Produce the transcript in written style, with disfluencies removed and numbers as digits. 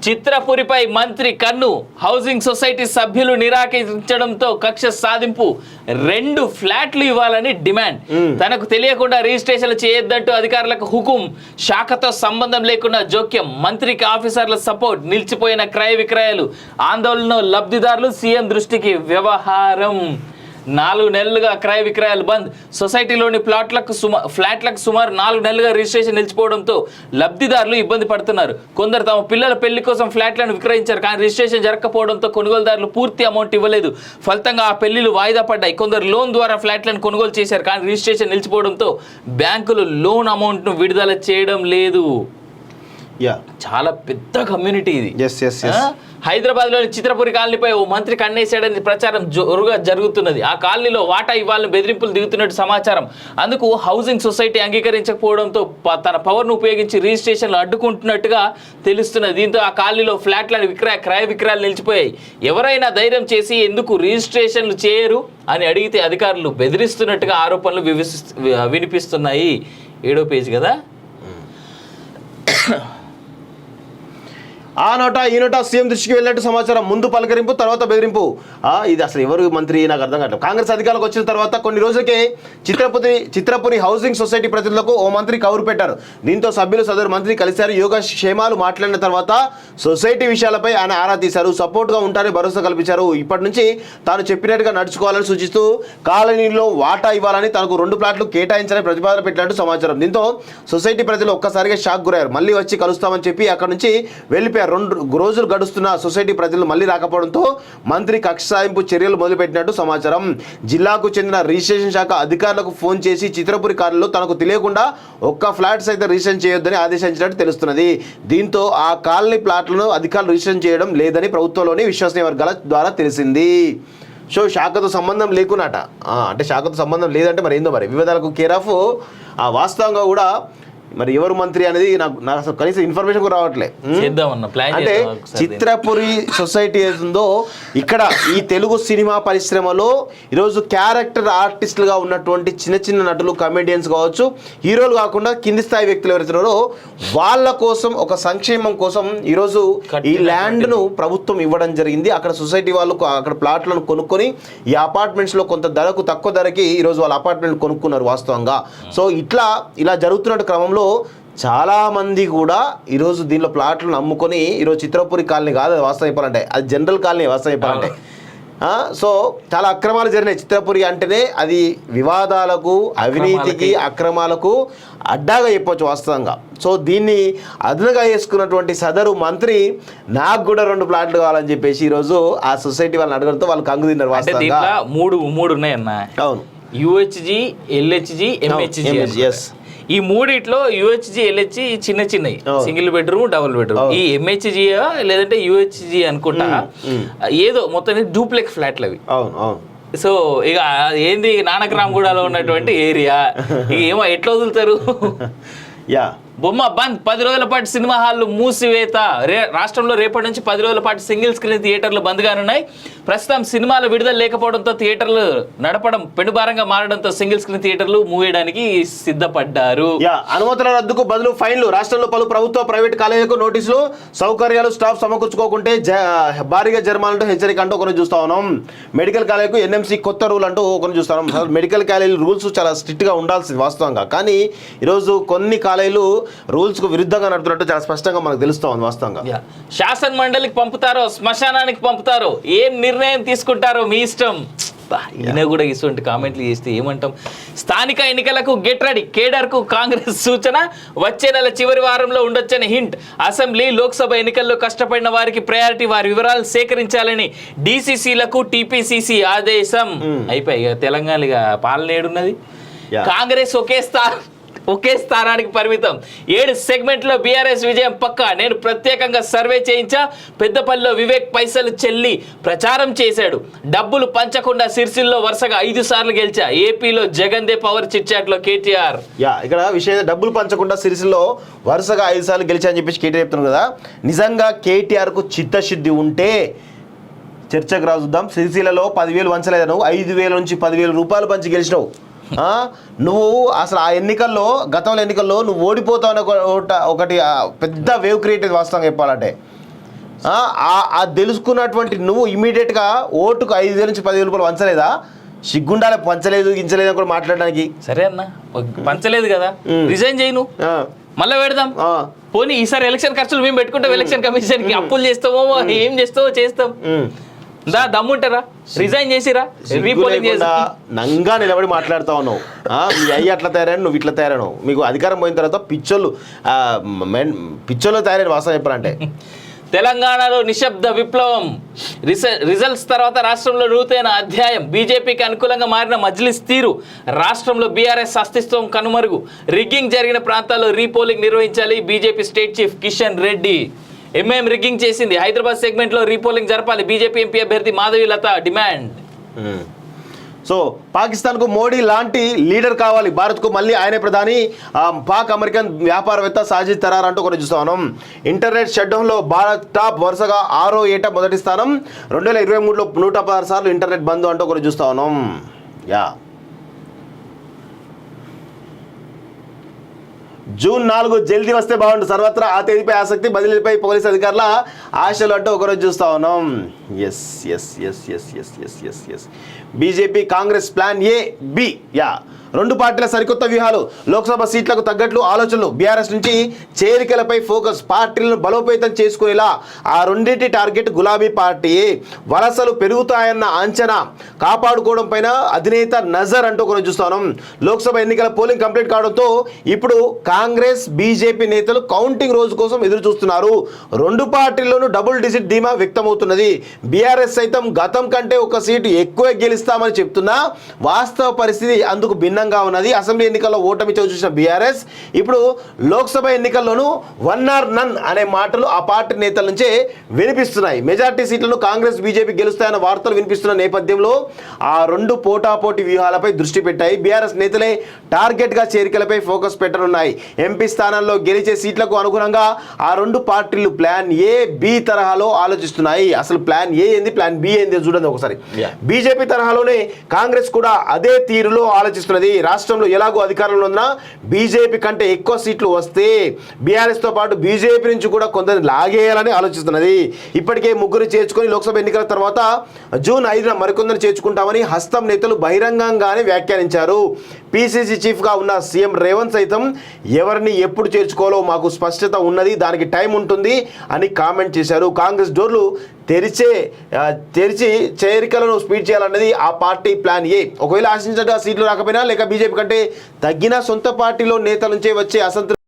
చిత్రపురిపై మంత్రి కన్ను. Housing society సభ్యులు నిరాకరించడంతో కక్ష సాధింపు. 2 ఫ్లాట్లు ఇవ్వాలని డిమాండ్. తనకు తెలియకుండా రిజిస్ట్రేషన్లు చేయొద్దంటూ అధికారులకు హుకుం. శాఖతో సంబంధం లేకుండా జోక్యం. మంత్రికి ఆఫీసర్ల సపోర్ట్. నిలిచిపోయిన క్రయ విక్రయాలు. ఆందోళన లబ్ధిదారులు. సీఎం దృష్టికి వ్యవహారం. 4 నెలలుగా క్రయ విక్రయాలు బంద్. సొసైటీలోని ఫ్లాట్లకు సుమారు 4 నెలలుగా రిజిస్ట్రేషన్ నిలిచిపోవడంతో లబ్ధిదారులు ఇబ్బంది పడుతున్నారు. కొందరు తమ పిల్లల పెళ్లి కోసం ఫ్లాట్లను విక్రయించారు, కానీ రిజిస్ట్రేషన్ జరగకపోవడంతో కొనుగోలుదారులు పూర్తి అమౌంట్ ఇవ్వలేదు. ఫలితంగా ఆ పెళ్లిలు వాయిదా పడ్డాయి. కొందరు లోన్ ద్వారా ఫ్లాట్లను కొనుగోలు చేశారు, కానీ రిజిస్ట్రేషన్ నిలిచిపోవడంతో బ్యాంకులు లోన్ అమౌంట్ను విడుదల చేయడం లేదు. చాలా పెద్ద కమ్యూనిటీ ఇది. హైదరాబాద్లోని చిత్రపురి కాలనీపై ఓ మంత్రి కన్నేశాడని ప్రచారం జోరుగా జరుగుతున్నది. ఆ కాలనీలో వాటా ఇవ్వాలని బెదిరింపులు దిగుతున్నట్టు సమాచారం. అందుకు హౌసింగ్ సొసైటీ అంగీకరించకపోవడంతో తన పవర్ను ఉపయోగించి రిజిస్ట్రేషన్లు అడ్డుకుంటున్నట్టుగా తెలుస్తున్నది. దీంతో ఆ కాలనీలో ఫ్లాట్లను క్రయ విక్రయాలు నిలిచిపోయాయి. ఎవరైనా ధైర్యం చేసి ఎందుకు రిజిస్ట్రేషన్లు చేయరు అని అడిగితే అధికారులు బెదిరిస్తున్నట్టుగా ఆరోపణలు వినిపిస్తున్నాయి. 7వ పేజీ కదా. ఆ నోట ఈ నోట సీఎం దృష్టికి వెళ్ళినట్టు సమాచారం. ముందు పలకరింపు, తర్వాత బెదిరింపు. ఇది అసలు ఎవరు మంత్రి నాకు అర్థం కావట్లేదు. కాంగ్రెస్ అధికారులకు వచ్చిన తర్వాత కొన్ని రోజులకే చిత్రపురి హౌసింగ్ సొసైటీ ప్రతినిధులకు ఓ మంత్రి కౌరు పెట్టారు. దీంతో సభ్యులు సదరు మంత్రి కలిశారు. యోగక్షేమాలు మాట్లాడిన తర్వాత సొసైటీ విషయాలపై ఆయన ఆరా తీశారు. సపోర్ట్గా ఉంటారని భరోసా కల్పించారు. ఇప్పటి నుంచి తాను చెప్పినట్టుగా నడుచుకోవాలని సూచిస్తూ కాలనీలో వాటా ఇవ్వాలని తనకు 2 ఫ్లాట్లు కేటాయించాలని ప్రతిపాదన పెట్టినట్టు సమాచారం. దీంతో సొసైటీ ప్రజలు ఒక్కసారిగా షాక్ గురయ్యారు. మళ్ళీ వచ్చి కలుస్తామని చెప్పి అక్కడి నుంచి వెళ్ళిపోయారు. 2 రోజులు గడుస్తున్న సొసైటీ ప్రజలు మళ్ళీ రాకపోవడంతో మంత్రి కక్ష సాధింపు చర్యలు మొదలుపెట్టినట్టు సమాచారం. జిల్లాకు చెందిన రిజిస్ట్రేషన్ శాఖ అధికారులకు ఫోన్ చేసి చిత్రపురి కాలనీలో తనకు తెలియకుండా ఒక్క ఫ్లాట్స్ అయితే రిజిస్ట్రేషన్ చేయొద్దని ఆదేశించినట్టు తెలుస్తున్నది. దీంతో ఆ కాలనీ ప్లాట్లను అధికారులు రిజిస్ట్రేషన్ చేయడం లేదని ప్రభుత్వంలోని విశ్వసనీయ వర్గాల ద్వారా తెలిసింది. సో శాఖతో సంబంధం లేకున్నట. అంటే శాఖతో సంబంధం లేదంటే మరి ఏందో మరి వివాదాలకు కేర్ ఆఫ్. వాస్తవంగా కూడా మరి ఎవరు మంత్రి అనేది నాకు అసలు కనీసం ఇన్ఫర్మేషన్ కూడా రావట్లేదు. అంటే చిత్రపురి సొసైటీ ఏదో ఇక్కడ ఈ తెలుగు సినిమా పరిశ్రమలో ఈరోజు క్యారెక్టర్ ఆర్టిస్టులుగా ఉన్నటువంటి చిన్న నటులు, కమెడియన్స్ కావచ్చు, హీరోలు కాకుండా కింది స్థాయి వ్యక్తులు ఎవరైతున్నారో వాళ్ళ కోసం ఒక సంక్షేమం కోసం ఈరోజు ఈ ల్యాండ్ను ప్రభుత్వం ఇవ్వడం జరిగింది. అక్కడ సొసైటీ వాళ్ళు అక్కడ ప్లాట్లను కొనుక్కొని ఈ అపార్ట్మెంట్స్లో కొంత ధరకు తక్కువ ధరకి ఈరోజు వాళ్ళ అపార్ట్మెంట్ కొనుక్కున్నారు వాస్తవంగా. సో ఇలా జరుగుతున్న క్రమంలో చాలా మంది కూడా ఈరోజు దీనిలో ప్లాట్లను అమ్ముకొని ఈరోజు చిత్రపురి కాలనీ కాదు వాస్తవం చెప్పాలంటే, అది జనరల్ కాలనీ వాస్తవం చెప్పాలంటే. సో చాలా అక్రమాలు జరిగినాయి. చిత్రపురి అంటేనే అది వివాదాలకు, అవినీతికి, అక్రమాలకు అడ్డాగా చెప్పొచ్చు వాస్తవంగా. సో దీన్ని అదనుగా వేసుకున్నటువంటి సదరు మంత్రి నాకు కూడా 2 ఫ్లాట్లు కావాలని చెప్పేసి ఈరోజు ఆ సొసైటీ వాళ్ళని అడగడంతో వాళ్ళు కంగు తిన్నారు వాస్తవంగా. మూడు ఉన్నాయన్న. అవును, యూహెచ్జి, ఎల్హెచ్జి, ఎంహెచ్జి. ఈ మూడిట్లో యూహెచ్జి, ఎల్హెచ్జి చిన్నవి, సింగిల్ బెడ్రూమ్, డబుల్ బెడ్రూమ్. ఈ ఎంహెచ్జి లేదంటే యూహెచ్జి అనుకుంటా ఏదో మొత్తం డూప్లెక్స్ ఫ్లాట్లు అవి. సో ఇక ఏంది నానక్రామ్గూడలో ఉన్నటువంటి ఏరియా ఏమో ఎట్లా వదులుతారు. బొమ్మ బంద్. 10 రోజుల పాటు సినిమా హాళ్లు మూసివేత. రాష్ట్రంలో రేపటి నుంచి 10 రోజుల పాటు సింగిల్ స్క్రీన్ థియేటర్లు బంద్ కానున్నాయి. ప్రస్తుతం సినిమాలు విడుదల లేకపోవడంతో థియేటర్లు నడపడం పెనుభారంగా మారడంతో సింగిల్ స్క్రీన్ థియేటర్లు మూవేయడానికి సిద్ధపడ్డారు. అనుమతుల రద్దుకు బదులు ఫైన్లు. రాష్ట్రంలో పలు ప్రభుత్వ, ప్రైవేట్ కాలేజీలకు నోటీసులు. సౌకర్యాలు, స్టాఫ్ సమకూర్చుకోకుంటే భారీగా జరిమానాలు హెచ్చరిక అంటూ ఒకరిని చూస్తా ఉన్నాం. మెడికల్ కాలేజీకు ఎన్ఎంసీ కొత్త రూల్ అంటూ ఒకరిని చూస్తా ఉన్నాం. మెడికల్ కాలేజీ రూల్స్ చాలా స్ట్రిక్ట్ గా ఉండాల్సింది వాస్తవంగా. కానీ ఈరోజు కొన్ని కాలేజీలు రూల్స్ కు విరుద్ధంగా నడుతున్నట్టు చాలా స్పష్టంగా మనకు తెలుస్తా ఉంది వాస్తవంగా. శాసన మండలికి పంపుతారో, శ్మశానానికి పంపుతారో, ఏం నిర్ణయం తీసుకుంటారో మీ ఇష్టం. ఈయన కూడా ఇటువంటి కామెంట్లు చేస్తే ఏమంటాం. స్థానిక ఎన్నికలకు గెట్ రెడీ. కేడర్కు కాంగ్రెస్ సూచన. వచ్చే నెల చివరి వారంలో ఉండొచ్చని హింట్. అసెంబ్లీ, లోక్సభ ఎన్నికల్లో కష్టపడిన వారికి ప్రయారిటీ. వారి వివరాలు సేకరించాలని డీసీసీలకు టీపీసీసీ ఆదేశం. అయిపోయి తెలంగాణ పాలన ఏడున్నది. కాంగ్రెస్ ఒకే స్థానానికి పరిమితం. 7 సెగ్మెంట్లో బీఆర్ఎస్ విజయం పక్కా. నేను ప్రత్యేకంగా సర్వే చేయించా. పెద్దపల్లిలో వివేక్ పైసలు చెల్లి ప్రచారం చేశాడు. డబ్బులు పంచకుండా సిరిసిల్లో వరుసగా 5 సార్లు గెలిచా. ఏపీలో జగన్దే పవర్. చిట్చాట్లో కేటీఆర్. ఇక్కడ విషయం డబ్బులు పంచకుండా సిరిసిల్లో వరుసగా 5 సార్లు గెలిచా అని చెప్పేసి కేటీఆర్ చెప్తున్నారు కదా. నిజంగా కేటీఆర్కు చిత్తశుద్ధి ఉంటే చర్చకు రాజుద్దాం. సిరిసిల్లలో 10,000 వంచలేదు, నువ్వు 5,000 నుంచి 10,000 రూపాయలు పంచి గెలిచినావు. నువ్వు అసలు ఆ ఎన్నికల్లో, గతంలో ఎన్నికల్లో నువ్వు ఓడిపోతావు ఒకటి పెద్ద వేవ్ క్రియేట్ అయింది వాస్తవంగా చెప్పాలంటే. అది తెలుసుకున్నటువంటి నువ్వు ఇమీడియట్ గా ఓటుకు 5,000 నుంచి 10,000 రూపాయలు వంచలేదా? సిగ్గుండాలి, పంచలేదు గించలేదు అని కూడా మాట్లాడడానికి. సరే అన్న, పంచలేదు కదా, రిజైన్ చేయను, మళ్ళీ పెడదాం. పోనీ ఈసారి ఎలక్షన్ ఖర్చులు మేము పెట్టుకుంటాం, ఎలక్షన్ కమిషన్ కి అప్పులు చేస్తామో ఏం చేస్తావో చేస్తాం. దమ్ముంటారా? రిజైన్ చేసిరా, రీపోలింగ్ చేసి నంగా నిలబడి మాట్లాడుతా ఉన్నావు. మీ అయ్యి అట్లా తయారైన, నువ్వు ఇట్లా తయారైనావు. మీకు అధికారం పోయిన తర్వాత పిచ్చోళ్ళు తయారైన వాస్తవం చెప్పాలంటే. తెలంగాణలో నిశ్శబ్ద విప్లవం, రిజల్ట్స్ తర్వాత రాష్ట్రంలో నూతన అధ్యాయం. బీజేపీకి అనుకూలంగా మారిన మజ్లిస్ తీరు, రాష్ట్రంలో బీఆర్ఎస్ అస్తిత్వం కనుమరుగు. రిగ్గింగ్ జరిగిన ప్రాంతాల్లో రీపోలింగ్ నిర్వహించాలి. BJP state chief Kishan Reddy. MIM rigging చేసింది, హైదరాబాద్ సెగ్మెంట్లో రీపోలింగ్ జరపాలి. బీజేపీ ఎంపీ అభ్యర్థి మాధవి లత డిమాండ్. సో పాకిస్తాన్కు మోడీ లాంటి లీడర్ కావాలి, భారత్కు మళ్ళీ ఆయనే ప్రధాని. పాక్ అమెరికన్ వ్యాపారవేత్త సాజిద్ తరార్ అంటూ కూడా చూస్తా ఉన్నాం. ఇంటర్నెట్ షట్డౌన్లో భారత్ టాప్, వరుసగా 6వ ఏటా మొదటి స్థానం. 2023లో 116 సార్లు ఇంటర్నెట్ బంద్ అంటూ కూడా చూస్తా ఉన్నాం. జూన్ 4 జల్దీ వస్తే బాగుండు, సర్వత్రా ఆ తేదీపై ఆసక్తి, బదిలీపై పోలీసు అధికారుల ఆశలు అంటూ ఒకరోజు చూస్తా ఉన్నాం. Yes BJP Congress plan A B. రెండు పార్టీల సరికొత్త వ్యూహాలు, లోక్సభ సీట్లకు తగ్గట్లు ఆలోచనలు, బీఆర్ఎస్ నుంచి చేరికలపై ఫోకస్, పార్టీలను బలోపేతం చేసుకునేలా. ఆ రెండింటి టార్గెట్ గులాబీ పార్టీ. వలసలు పెరుగుతాయన్న అంచనా కాపాడుకోవడం పైన అధినేత నజర్ అంటూ కూడా చూస్తున్నాం. లోక్సభ ఎన్నికల పోలింగ్ కంప్లీట్ కావడంతో ఇప్పుడు కాంగ్రెస్ బీజేపీ నేతలు కౌంటింగ్ రోజు కోసం ఎదురు చూస్తున్నారు. రెండు పార్టీల్లోనూ డబుల్ డిజిట్ ధీమా వ్యక్తమవుతున్నది. బీఆర్ఎస్ సైతం గతం కంటే ఒక సీటు ఎక్కువ గెలుస్తామని చెప్తున్నా వాస్తవ పరిస్థితి అందుకు భిన్నంగా ఉన్నది. అసెంబ్లీ ఎన్నికల్లో ఓటమి చూసిన బీఆర్ఎస్ ఇప్పుడు లోక్సభ ఎన్నికల్లోనూ వన్ ఆర్ నన్ అనే మాటలు ఆ పార్టీ నేతల నుంచే వినిపిస్తున్నాయి. మెజార్టీ సీట్లను కాంగ్రెస్ బీజేపీ గెలుస్తాయన్న వార్తలు వినిపిస్తున్న నేపథ్యంలో ఆ రెండు పోటాపోటీ వ్యూహాలపై దృష్టి పెట్టాయి. బీఆర్ఎస్ నేతలే టార్గెట్ గా చేరికలపై ఫోకస్ పెట్టనున్నాయి. ఎంపీ స్థానాల్లో గెలిచే సీట్లకు అనుగుణంగా ఆ రెండు పార్టీలు ప్లాన్ ఏ బి తరహాలో ఆలోచిస్తున్నాయి. అసలు ప్లాన్ ఏ ఏంది, ప్లాన్ బి ఏంది చూడండి ఒకసారి. బీజేపీ తరహాలోనే కాంగ్రెస్ కూడా అదే తీరులో ఆలోచిస్తున్నది. రాష్ట్రంలో ఎలాగో అధికారంలో ఉన్న బీజేపీ కంటే ఎక్కువ సీట్లు వస్తే బీఆర్ఎస్ తో పాటు బీజేపీ నుంచి కూడా కొందరిని లాగేయాలని ఆలోచిస్తున్నది. ఇప్పటికే 3 చేర్చుకొని లోక్సభ ఎన్నికల తర్వాత జూన్ 5న మరికొందరు చేర్చుకుంటామని హస్తం నేతలు బహిరంగంగానే వ్యాఖ్యానించారు. పీసీసీ చీఫ్ గా ఉన్న సీఎం రేవంత్ సైతం ఎవరిని ఎప్పుడు చేర్చుకోవాలో మాకు స్పష్టత ఉన్నది, దానికి టైం ఉంటుంది అని కామెంట్ చేశారు. కాంగ్రెస్ డోర్లు తెరిచి చేరికలను స్పీడ్ చేయాలన్నది ఆ పార్టీ ప్లాన్ ఏ. ఒకవేళ ఆశించగా సీట్లు రాకపోయినా లేక బీజేపీ కంటే తగ్గిన సొంత పార్టీలో నేతల నుంచే వచ్చే అసంతృప్తి